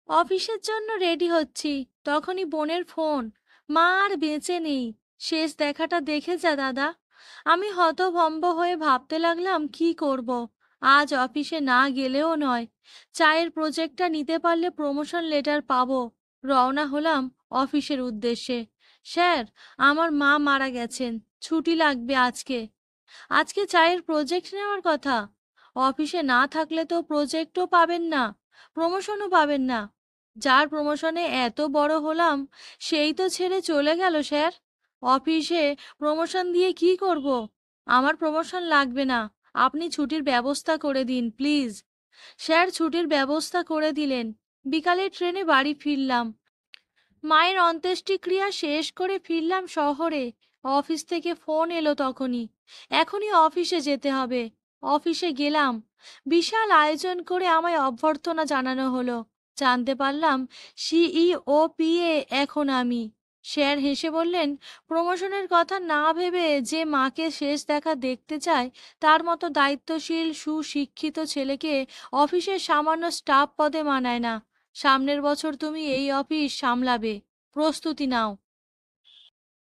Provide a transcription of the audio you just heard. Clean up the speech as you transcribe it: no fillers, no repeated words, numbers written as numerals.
অফিসের জন্য রেডি হচ্ছি, তখনই বোনের ফোন। মা আর বেঁচে নেই, শেষ দেখাটা দেখে যা দাদা। আমি হতভম্ব হয়ে ভাবতে লাগলাম কি করব। আজ অফিসে না গেলেও নয়, চায়ের প্রজেক্টটা নিতে পারলে প্রমোশন লেটার পাবো। রওনা হলাম অফিসের উদ্দেশ্যে। স্যার, আমার মা মারা গেছেন, ছুটি লাগবে আজকে। আজকে চায়ের প্রজেক্ট নেওয়ার কথা। অফিসে না থাকলে তো প্রজেক্টও পাবেন না, প্রমোশনও পাবেন না। যার প্রমোশনে এত বড় হলাম, সেই তো ছেড়ে চলে গেল স্যার। অফিসে প্রমোশন দিয়ে কি করব? আমার প্রমোশন লাগবে না, আপনি ছুটির ব্যবস্থা করে দিন প্লিজ। স্যার ছুটির ব্যবস্থা করে দিলেন। বিকালের ট্রেনে বাড়ি ফিরলাম। মায়ের অন্ত্যেষ্টিক্রিয়া শেষ করে ফিরলাম শহরে। অফিস থেকে ফোন এলো তখনই, এখনই অফিসে যেতে হবে। অফিসে গেলাম, বিশাল আয়োজন করে আমায় অভ্যর্থনা জানানো হলো। জানতে পারলাম সিইও পিএ এখন আমি। স্যার হেসে বললেন, প্রমোশনের কথা না ভেবে যে মাকে শেষ দেখা দেখতে চায়, তার মতো দায়িত্বশীল সুশিক্ষিত ছেলেকে অফিসের সামান্য স্টাফ পদে মানায় না। সামনের বছর তুমি এই অফিস সামলাবে, প্রস্তুতি নাও।